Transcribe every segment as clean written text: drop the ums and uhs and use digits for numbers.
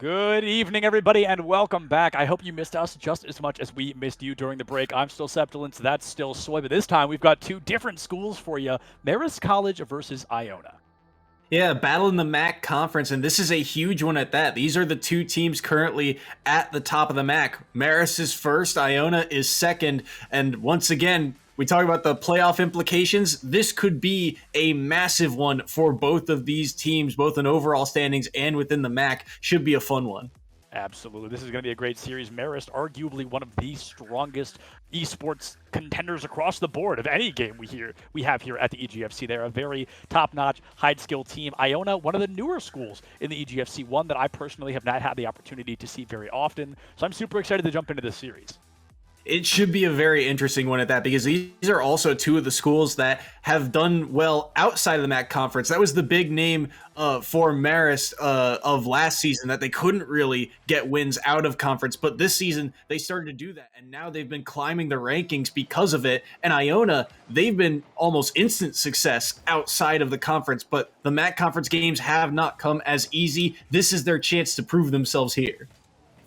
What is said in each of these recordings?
Good evening, everybody, and welcome back. I hope you missed us just as much as we missed you during the break. I'm still Septilence, that's still Soy, but this time we've got two different schools for you. Marist College versus Iona. Yeah, battle in the MAC conference, and this is a huge one at that. These are the two teams currently at the top of the MAC. Marist is first, Iona is second, and once again, we talk about the playoff implications. This could be a massive one for both of these teams, both in overall standings and within the MAC. Should be a fun one. Absolutely. This is going to be a great series. Marist, arguably one of the strongest esports contenders across the board of any game we have here at the EGFC. They're a very top-notch, high-skill team. Iona, one of the newer schools in the EGFC, one that I personally have not had the opportunity to see very often. So I'm super excited to jump into this series. It should be a very interesting one at that, because these are also two of the schools that have done well outside of the MAC conference. That was the big name for Marist of last season, that they couldn't really get wins out of conference. But this season, they started to do that, and now they've been climbing the rankings because of it. And Iona, they've been almost instant success outside of the conference, but the MAC conference games have not come as easy. This is their chance to prove themselves here.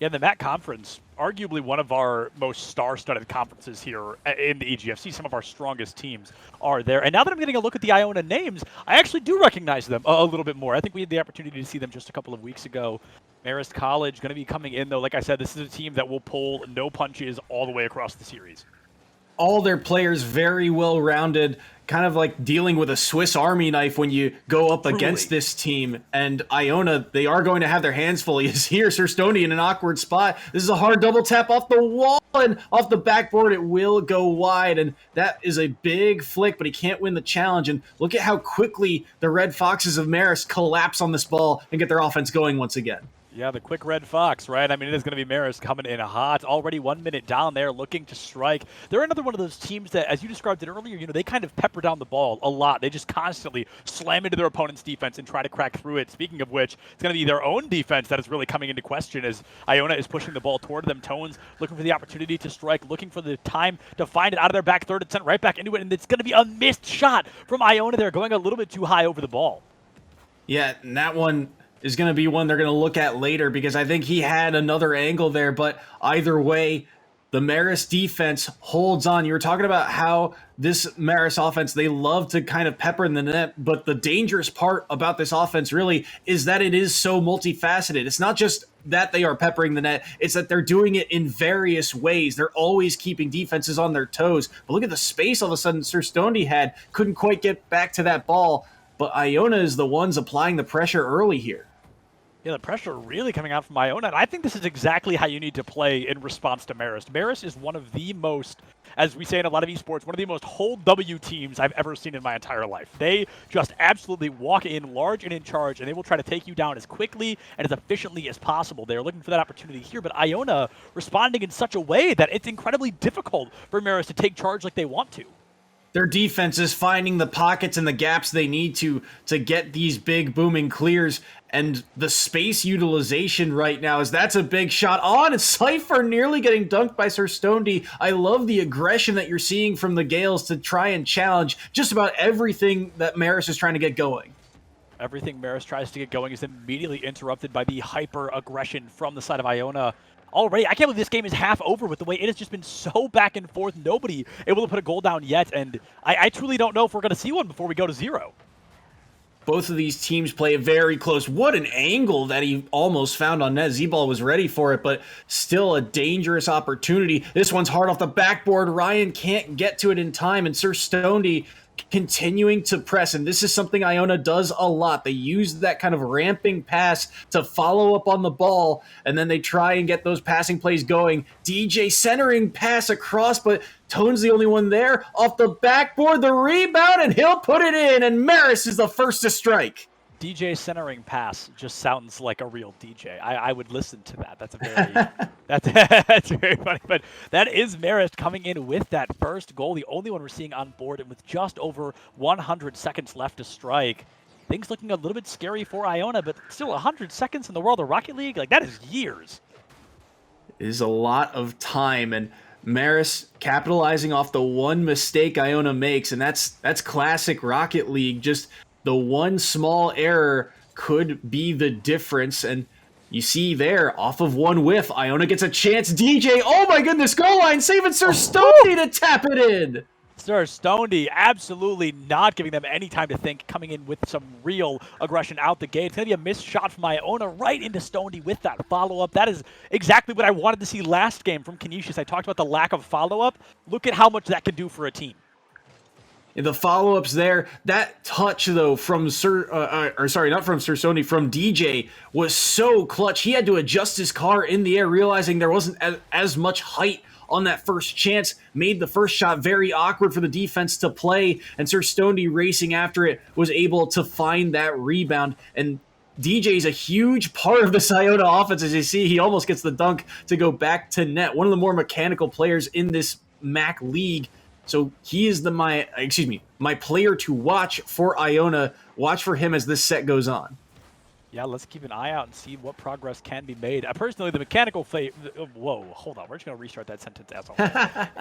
Yeah, the MAC conference, arguably one of our most star-studded conferences here in the EGFC. Some of our strongest teams are there. And now that I'm getting a look at the Iona names, I actually do recognize them a little bit more. I think we had the opportunity to see them just a couple of weeks ago. Marist College going to be coming in, though. Like I said, this is a team that will pull no punches all the way across the series. All their players very well-rounded, kind of like dealing with a Swiss Army knife when you go up against this team. And Iona, they are going to have their hands full. He is here, Sir Stoney in an awkward spot. This is a hard double tap off the wall, and off the backboard it will go wide. And that is a big flick, but he can't win the challenge. And look at how quickly the Red Foxes of Marist collapse on this ball and get their offense going once again. Yeah, the quick red fox, right? I mean, it is going to be Marist coming in hot. Already 1 minute down there, looking to strike. They're another one of those teams that, as you described it earlier, they kind of pepper down the ball a lot. They just constantly slam into their opponent's defense and try to crack through it. Speaking of which, it's going to be their own defense that is really coming into question as Iona is pushing the ball toward them. Tones looking for the opportunity to strike, looking for the time to find it out of their back third and sent right back into it. And it's going to be a missed shot from Iona there, going a little bit too high over the ball. Yeah, and that one is going to be one they're going to look at later, because I think he had another angle there. But either way, the Marist defense holds on. You were talking about how this Marist offense, they love to kind of pepper in the net, but the dangerous part about this offense really is that it is so multifaceted. It's not just that they are peppering the net, it's that they're doing it in various ways. They're always keeping defenses on their toes. But look at the space all of a sudden Sir Stoney had. Couldn't quite get back to that ball, but Iona is the ones applying the pressure early here. Yeah, the pressure really coming out from Iona, and I think this is exactly how you need to play in response to Marist. Marist is one of the most, as we say in a lot of esports, one of the most hold W teams I've ever seen in my entire life. They just absolutely walk in large and in charge, and they will try to take you down as quickly and as efficiently as possible. They're looking for that opportunity here, but Iona responding in such a way that it's incredibly difficult for Marist to take charge like they want to. Their defense is finding the pockets and the gaps they need to get these big booming clears, and the space utilization right now is that's a big shot on, and Cypher nearly getting dunked by Sir Stoney. I love the aggression that you're seeing from the Gales to try and challenge just about everything that Marist is trying to get going. Everything Marist tries to get going is immediately interrupted by the hyper aggression from the side of Iona. Already, I can't believe this game is half over with the way it has just been so back and forth. Nobody able to put a goal down yet, and I truly don't know if we're going to see one before we go to 0. Both of these teams play very close. What an angle that he almost found on net. Z-Ball was ready for it, but still a dangerous opportunity. This one's hard off the backboard. Ryan can't get to it in time, and Sir Stoney continuing to press, and this is something Iona does a lot. They use that kind of ramping pass to follow up on the ball, and then they try and get those passing plays going. DJ centering pass across, but Tone's the only one there. Off the backboard, the rebound, and he'll put it in, and Marist is the first to strike. DJ centering pass just sounds like a real DJ. I would listen to that. That's a very that's very funny. But that is Marist coming in with that first goal, the only one we're seeing on board, and with just over 100 seconds left to strike. Things looking a little bit scary for Iona, but still 100 seconds in the world of Rocket League, like that is years. It is a lot of time, and Marist capitalizing off the one mistake Iona makes, and that's classic Rocket League. Just the one small error could be the difference, and You see there, off of one whiff, Iona gets a chance. DJ, oh my goodness, goal line, saving Sir Stoney to tap it in. Sir Stoney absolutely not giving them any time to think, coming in with some real aggression out the gate. It's going to be a missed shot from Iona right into Stoney with that follow-up. That is exactly what I wanted to see last game from Canisius. I talked about the lack of follow-up. Look at how much that can do for a team. The follow-ups there, that touch though from not from Sir Stoney, from DJ was so clutch. He had to adjust his car in the air, realizing there wasn't as much height on that first chance, made the first shot very awkward for the defense to play, and Sir Stoney racing after it was able to find that rebound. And DJ's a huge part of this Iona offense. As you see, he almost gets the dunk to go back to net. One of the more mechanical players in this MAC league. So he is my player to watch for Iona. Watch for him as this set goes on. Yeah, let's keep an eye out and see what progress can be made. Personally, the mechanical whoa, hold on. We're just going to restart that sentence, asshole.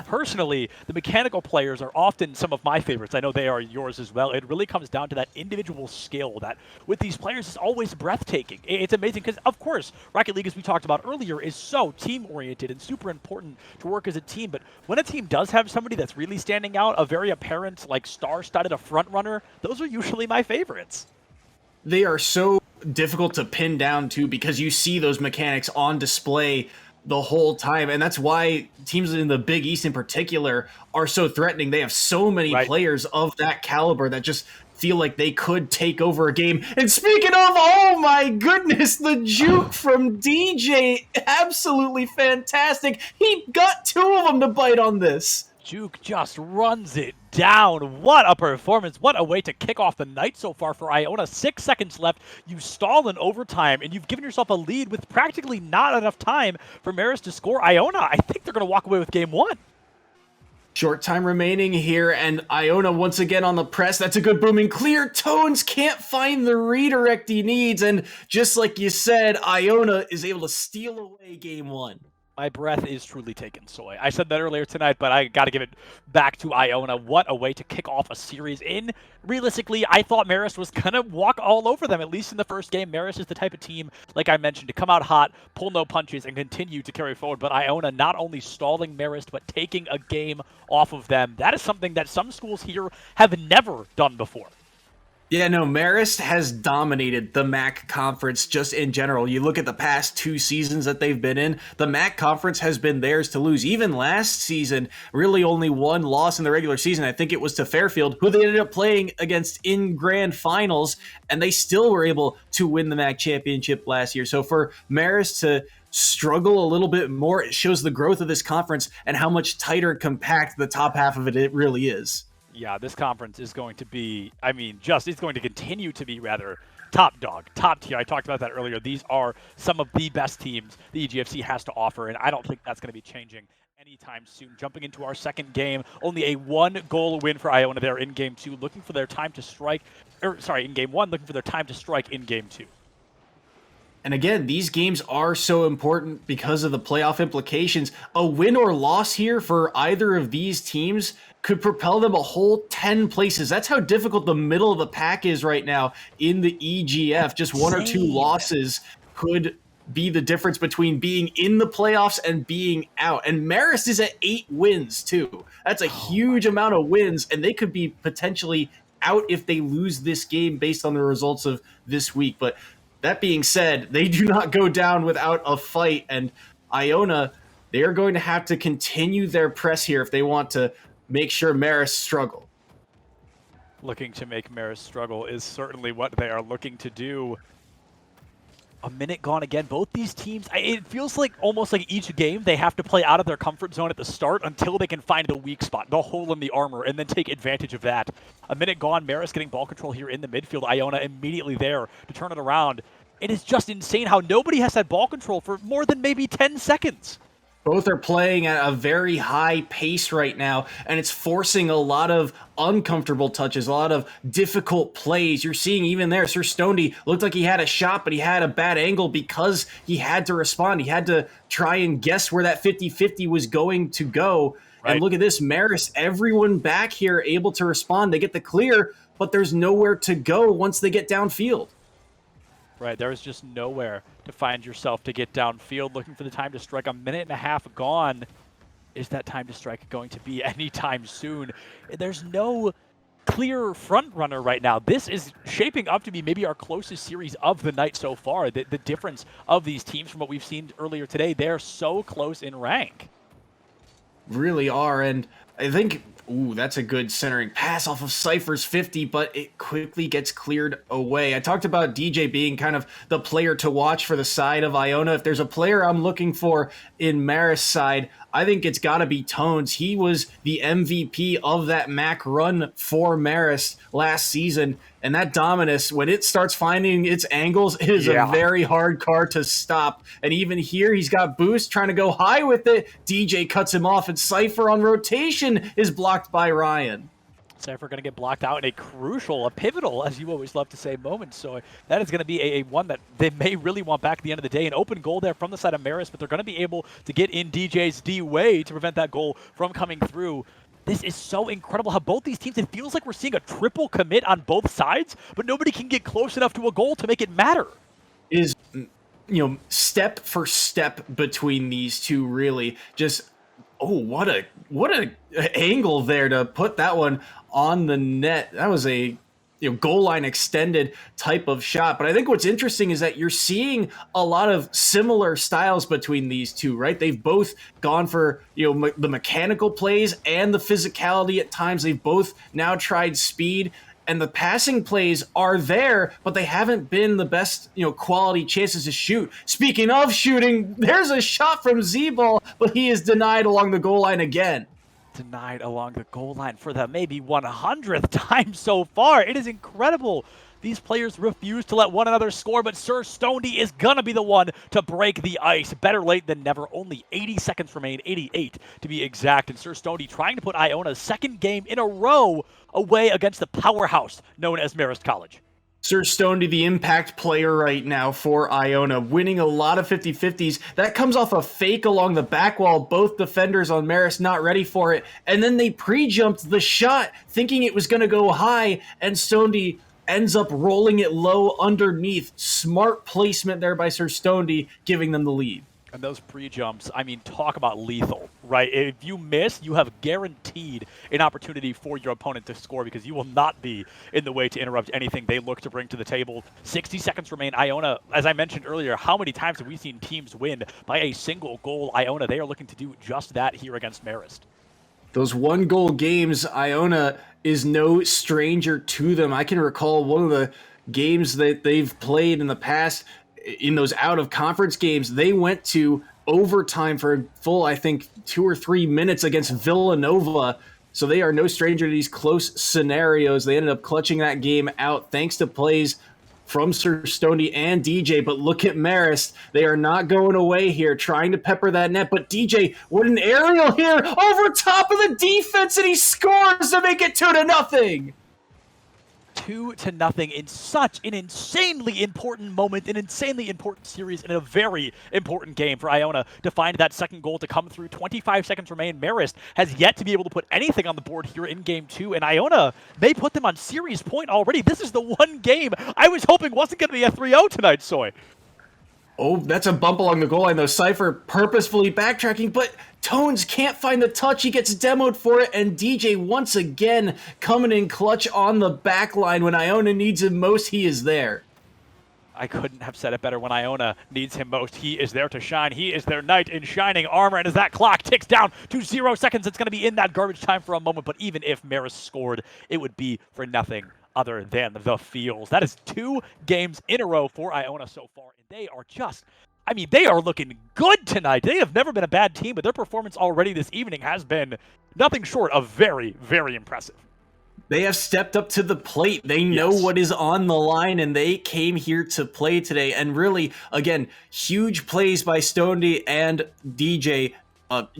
Personally, the mechanical players are often some of my favorites. I know they are yours as well. It really comes down to that individual skill that with these players is always breathtaking. It's amazing because, of course, Rocket League, as we talked about earlier, is so team-oriented and super important to work as a team. But when a team does have somebody that's really standing out, a very apparent, like, star-studded, a front-runner, those are usually my favorites. They are so difficult to pin down too, because you see those mechanics on display the whole time, and that's why teams in the Big East in particular are so threatening. They have so many players of that caliber that just feel like they could take over a game. And speaking of, oh my goodness, the juke from DJ, absolutely fantastic. He got two of them to bite on this. Juke just runs it down. What a performance. What a way to kick off the night so far for Iona. 6 seconds left. You stall in overtime, and you've given yourself a lead with practically not enough time for Marist to score. Iona, I think they're going to walk away with game one. Short time remaining here, and Iona once again on the press. That's a good booming clear. Tones can't find the redirect he needs, and just like you said, Iona is able to steal away game one. My breath is truly taken, Soy. I said that earlier tonight, but I got to give it back to Iona. What a way to kick off a series in. Realistically, I thought Marist was going to walk all over them, at least in the first game. Marist is the type of team, like I mentioned, to come out hot, pull no punches, and continue to carry forward. But Iona not only stalling Marist, but taking a game off of them. That is something that some schools here have never done before. Yeah, no, Marist has dominated the MAC conference just in general. You look at the past 2 seasons that they've been in, the MAC conference has been theirs to lose. Even last season, really only one loss in the regular season. I think it was to Fairfield, who they ended up playing against in grand finals, and they still were able to win the MAC championship last year. So for Marist to struggle a little bit more, it shows the growth of this conference and how much tighter and compact the top half of it really is. Yeah, this conference is going to be, it's going to continue to be rather top dog, top tier. I talked about that earlier. These are some of the best teams the EGFC has to offer, and I don't think that's going to be changing anytime soon. Jumping into our second game, only a 1-goal win for Iona there in game 2, looking for their time to strike, in game 1, looking for their time to strike in game 2. And again, these games are so important because of the playoff implications. A win or loss here for either of these teams could propel them a whole 10 places. That's how difficult the middle of the pack is right now in the EGF. Just 1 or 2 losses could be the difference between being in the playoffs and being out. And Marist is at 8 wins too. That's a huge amount of wins, and they could be potentially out if they lose this game based on the results of this week. But that being said, they do not go down without a fight, and Iona, they are going to have to continue their press here if they want to make sure Marist struggle. Looking to make Marist struggle is certainly what they are looking to do. A minute gone again. Both these teams, it feels like almost like each game they have to play out of their comfort zone at the start until they can find the weak spot, the hole in the armor, and then take advantage of that. A minute gone, Marist getting ball control here in the midfield. Iona immediately there to turn it around. It is just insane how nobody has had ball control for more than maybe 10 seconds. Both are playing at a very high pace right now, and it's forcing a lot of uncomfortable touches, a lot of difficult plays. You're seeing even there, Sir Stoney looked like he had a shot, but he had a bad angle because he had to respond. He had to try and guess where that 50-50 was going to go. Right. And look at this, Marist, everyone back here able to respond. They get the clear, but there's nowhere to go once they get downfield. Right, there is just nowhere to find yourself to get downfield. Looking for the time to strike, a minute and a half gone. Is that time to strike going to be anytime soon? There's no clear front runner right now. This is shaping up to be maybe our closest series of the night so far. The difference of these teams from what we've seen earlier today, they're so close in rank. Really are, and I think, ooh, that's a good centering pass off of Cypher's 50, but it quickly gets cleared away. I talked about DJ being kind of the player to watch for the side of Iona. If there's a player I'm looking for in Marist's side, I think it's got to be Tones. He was the MVP of that MAC run for Marist last season, and that Dominus, when it starts finding its angles, it is a very hard car to stop. And even here, he's got Boost trying to go high with it. DJ cuts him off, and Cypher on rotation is blocked by Ryan. Cypher going to get blocked out in a pivotal, as you always love to say, moment. So that is going to be a one that they may really want back at the end of the day. An open goal there from the side of Marist, but they're going to be able to get in DJ's D way to prevent that goal from coming through. This is so incredible how both these teams, it feels like we're seeing a triple commit on both sides, but nobody can get close enough to a goal to make it matter. Is, step for step between these two, really. Just, oh, what a angle there to put that one on the net. That was a goal line extended type of shot. But I think what's interesting is that you're seeing a lot of similar styles between these two, right? They've both gone for the mechanical plays and the physicality at times. They've both now tried speed. And the passing plays are there, but they haven't been the best, quality chances to shoot. Speaking of shooting, there's a shot from Z-Ball, but he is denied along the goal line again. Denied along the goal line for the maybe 100th time so far. It is incredible. These players refuse to let one another score, but Sir Stoney is going to be the one to break the ice. Better late than never. Only 80 seconds remain, 88 to be exact. And Sir Stoney trying to put Iona's second game in a row away against the powerhouse known as Marist College. Sir Stoney, the impact player right now for Iona, winning a lot of 50-50s. That comes off a fake along the back wall. Both defenders on Marist not ready for it. And then they pre-jumped the shot, thinking it was going to go high, and Stoney ends up rolling it low underneath. Smart placement there by Sir Stoney, giving them the lead. And those pre-jumps, I mean, talk about lethal, right? If you miss, you have guaranteed an opportunity for your opponent to score because you will not be in the way to interrupt anything they look to bring to the table. 60 seconds remain. Iona, as I mentioned earlier, how many times have we seen teams win by a single goal? Iona, they are looking to do just that here against Marist. Those one-goal games, Iona is no stranger to them. I can recall one of the games that they've played in the past. In those out-of-conference games, they went to overtime for a full, I think, 2 or 3 minutes against Villanova. So they are no stranger to these close scenarios. They ended up clutching that game out thanks to plays from Sir Stoney and DJ. But look at Marist. They are not going away here, trying to pepper that net. But DJ, what an aerial here over top of the defense, and he scores to make it 2-0. 2-0 in such an insanely important moment, an insanely important series, and a very important game for Iona to find that second goal to come through. 25 seconds remain. Marist has yet to be able to put anything on the board here in Game 2, and Iona may put them on series point already. This is the one game I was hoping wasn't going to be a 3-0 tonight, Soy. Oh, that's a bump along the goal line, though. Cypher purposefully backtracking, but Tones can't find the touch. He gets demoed for it, and DJ once again coming in clutch on the back line. When Iona needs him most, he is there. I couldn't have said it better. When Iona needs him most, he is there to shine. He is their knight in shining armor, and as that clock ticks down to 0 seconds, it's going to be in that garbage time for a moment, but even if Marist scored, it would be for nothing other than the feels. That is 2 games in a row for Iona so far, and they are just, I mean, they are looking good tonight. They have never been a bad team, but their performance already this evening has been nothing short of very, very impressive. They have stepped up to the plate. They know what is on the line, and they came here to play today. And really, again, huge plays by Stoney and DJ.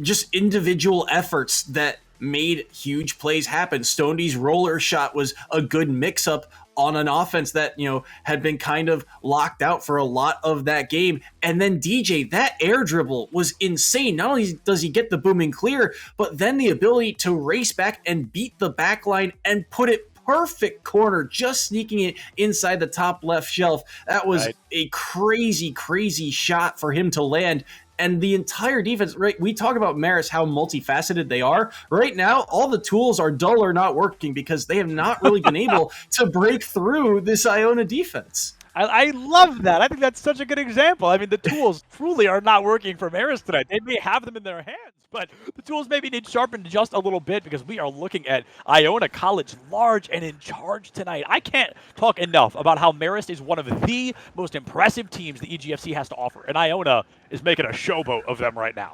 Just individual efforts that made huge plays happen. Stoney's roller shot was a good mix-up on an offense that, had been kind of locked out for a lot of that game. And then DJ, that air dribble was insane. Not only does he get the booming clear, but then the ability to race back and beat the back line and put it perfect corner, just sneaking it inside the top left shelf. That was a crazy, crazy shot for him to land. And the entire defense, right? We talk about Marist, how multifaceted they are. Right now, all the tools are dull or not working because they have not really been able to break through this Iona defense. I love that. I think that's such a good example. I mean, the tools truly are not working for Marist tonight. They may have them in their hands, but the tools maybe need sharpened just a little bit because we are looking at Iona College large and in charge tonight. I can't talk enough about how Marist is one of the most impressive teams the EGFC has to offer, and Iona is making a showboat of them right now.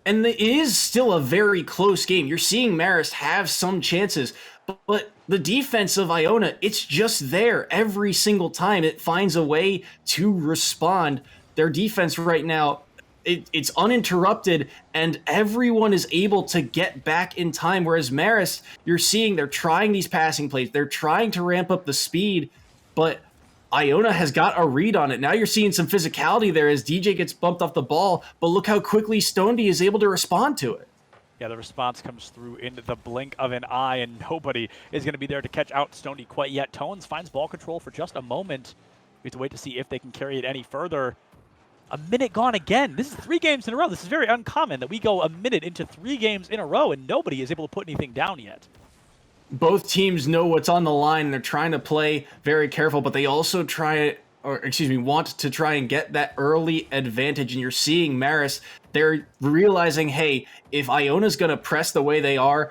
And it is still a very close game. You're seeing Marist have some chances, but the defense of Iona, it's just there every single time it finds a way to respond. Their defense right now, it's uninterrupted, and everyone is able to get back in time. Whereas Marist, you're seeing they're trying these passing plays. They're trying to ramp up the speed, but Iona has got a read on it. Now you're seeing some physicality there as DJ gets bumped off the ball, but look how quickly Stonedy is able to respond to it. Yeah, the response comes through in the blink of an eye, and nobody is going to be there to catch out Stonedy quite yet. Tones finds ball control for just a moment. We have to wait to see if they can carry it any further. A minute gone again. This is 3 games in a row. This is very uncommon that we go a minute into 3 games in a row, and nobody is able to put anything down yet. Both teams know what's on the line, and they're trying to play very careful, but they also want to try and get that early advantage. And you're seeing Marist, they're realizing, hey, if Iona's going to press the way they are,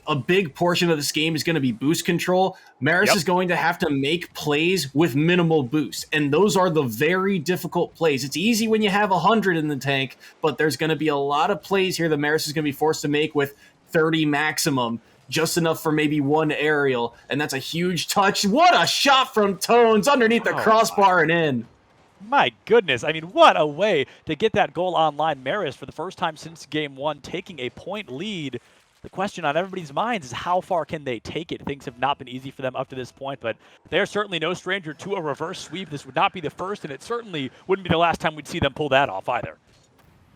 a big portion of this game is going to be boost control. Marist is going to have to make plays with minimal boost, and those are the very difficult plays. It's easy when you have 100 in the tank, but there's going to be a lot of plays here that Marist is going to be forced to make with 30 maximum. Just enough for maybe 1 aerial, and that's a huge touch. What a shot from Tones underneath the crossbar and in. My goodness. I mean, what a way to get that goal online. Marist, for the first time since game 1, taking a point lead. The question on everybody's minds is how far can they take it? Things have not been easy for them up to this point, but they're certainly no stranger to a reverse sweep. This would not be the first, and it certainly wouldn't be the last time we'd see them pull that off either.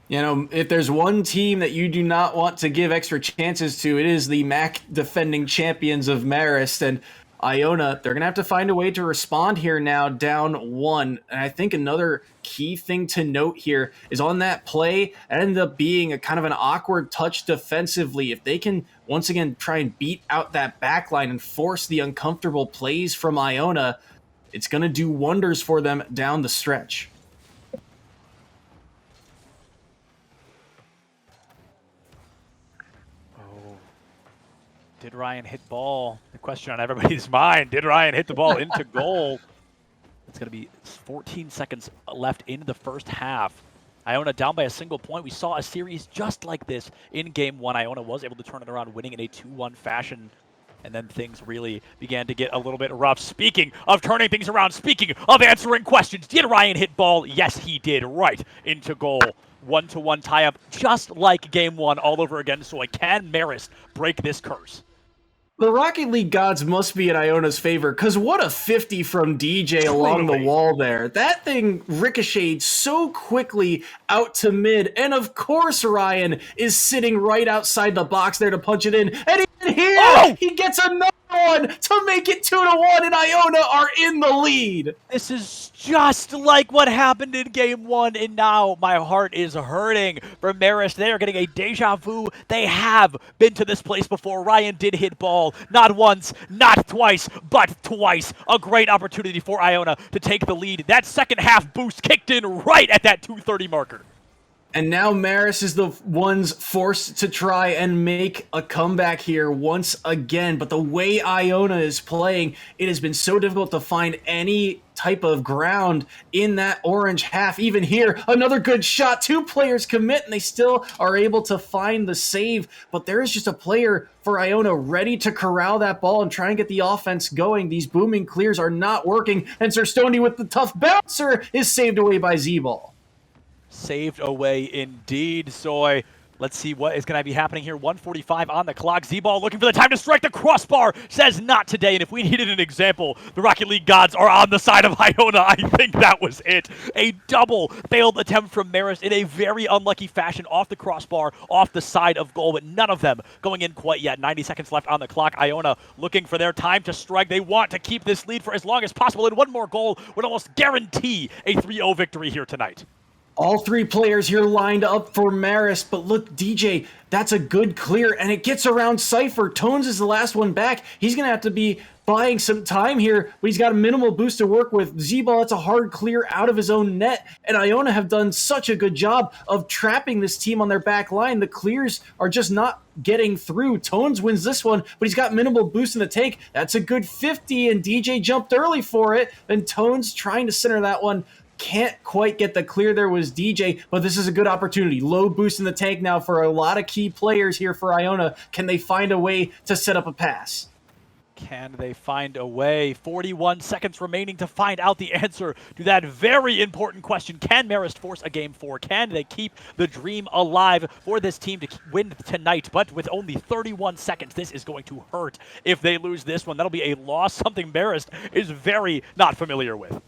You know, if there's one team that you do not want to give extra chances to, it is the MAC defending champions of Marist. And Iona, they're going to have to find a way to respond here now, down 1. And I think another key thing to note here is on that play, it ended up being a kind of an awkward touch defensively. If they can, once again, try and beat out that back line and force the uncomfortable plays from Iona, it's going to do wonders for them down the stretch. Did Ryan hit ball? The question on everybody's mind, did Ryan hit the ball into goal? It's going to be 14 seconds left in the first half. Iona down by a single point. We saw a series just like this in game 1. Iona was able to turn it around, winning in a 2-1 fashion. And then things really began to get a little bit rough. Speaking of turning things around, speaking of answering questions, did Ryan hit ball? Yes, he did, right into goal. 1-1 tie-up, just like game 1 all over again. So can Marist break this curse? The Rocket League gods must be in Iona's favor, because what a 50 from DJ along the wall there. That thing ricocheted so quickly out to mid, and of course Ryan is sitting right outside the box there to punch it in, and even here, he gets another one to make it 2-1, and Iona are in the lead. This is just like what happened in game 1, and now my heart is hurting for Marist. They are getting a deja vu. They have been to this place before. Ryan did hit ball, not once, not twice, but twice. A great opportunity for Iona to take the lead. That second half boost kicked in right at that 2:30 marker. And now Marist is the ones forced to try and make a comeback here once again. But the way Iona is playing, it has been so difficult to find any type of ground in that orange half. Even here, another good shot. 2 players commit, and they still are able to find the save. But there is just a player for Iona ready to corral that ball and try and get the offense going. These booming clears are not working. And Sir Stoney with the tough bouncer is saved away by Z-Ball. Saved away indeed, Soy. Let's see what is going to be happening here. 1:45 on the clock. Z-Ball looking for the time to strike. The crossbar says not today. And if we needed an example, the Rocket League gods are on the side of Iona. I think that was it. A double failed attempt from Marist in a very unlucky fashion off the crossbar, off the side of goal, but none of them going in quite yet. 90 seconds left on the clock. Iona looking for their time to strike. They want to keep this lead for as long as possible, and one more goal would almost guarantee a 3-0 victory here tonight. All three players here lined up for Marist, but look, DJ, that's a good clear, and it gets around Cypher. Tones is the last one back. He's going to have to be buying some time here, but he's got a minimal boost to work with. Z-Ball, that's a hard clear out of his own net, and Iona have done such a good job of trapping this team on their back line. The clears are just not getting through. Tones wins this one, but he's got minimal boost in the tank. That's a good 50, and DJ jumped early for it, and Tones trying to center that one. Can't quite get the clear there was DJ, but this is a good opportunity. Low boost in the tank now for a lot of key players here for Iona. Can they find a way to set up a pass? Can they find a way? 41 seconds remaining to find out the answer to that very important question. Can Marist force a game 4? Can they keep the dream alive for this team to win tonight? But with only 31 seconds, this is going to hurt if they lose this one. That'll be a loss, something Marist is very not familiar with.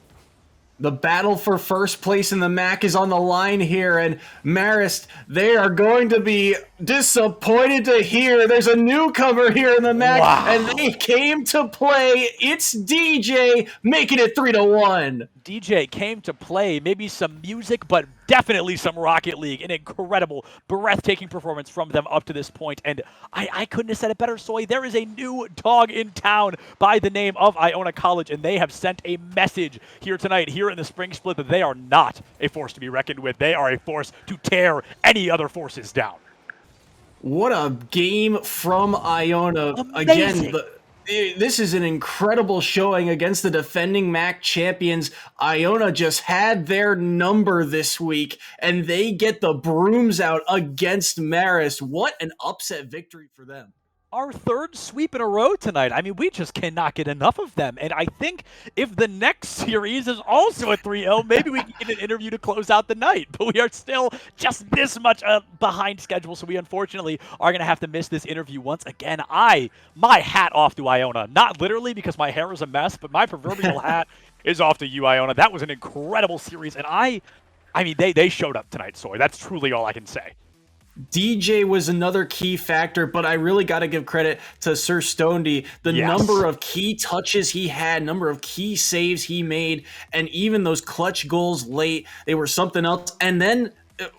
The battle for first place in the MAC is on the line here, and Marist, they are going to be disappointed to hear there's a newcomer here in the MAC, wow. And they came to play. It's DJ, making it 3-1. DJ came to play, maybe some music, but definitely some Rocket League. An incredible, breathtaking performance from them up to this point, and I couldn't have said it better, Soy. There is a new dog in town by the name of Iona College, and they have sent a message here tonight, here in the Spring Split, that they are not a force to be reckoned with. They are a force to tear any other forces down. What a game from Iona. Amazing. Again, this is an incredible showing against the defending MAC champions. Iona just had their number this week, and they get the brooms out against Marist. What an upset victory for them. Our third sweep in a row tonight. I mean, we just cannot get enough of them. And I think if the next series is also a 3-0, maybe we can get an interview to close out the night. But we are still just this much behind schedule, so we unfortunately are going to have to miss this interview once again. My hat off to Iona. Not literally because my hair is a mess, but my proverbial hat is off to you, Iona. That was an incredible series, and I mean, they showed up tonight, Soy. That's truly all I can say. DJ was another key factor, but I really got to give credit to Sir Stonedy. The number of key touches he had, number of key saves he made, and even those clutch goals late, they were something else. And then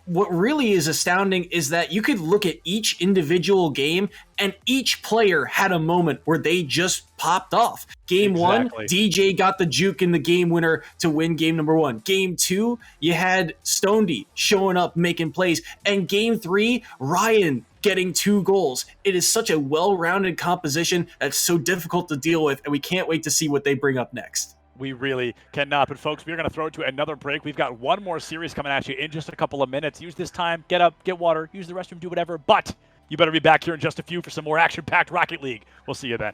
what really is astounding is that you could look at each individual game and each player had a moment where they just popped off. Game one, DJ got the juke in the game winner to win game number 1. Game 2, you had Stonedy showing up, making plays. And game 3, Ryan getting 2 goals. It is such a well-rounded composition that's so difficult to deal with, and we can't wait to see what they bring up next. We really cannot. But, folks, we're going to throw it to another break. We've got one more series coming at you in just a couple of minutes. Use this time, get up, get water, use the restroom, do whatever. But you better be back here in just a few for some more action-packed Rocket League. We'll see you then.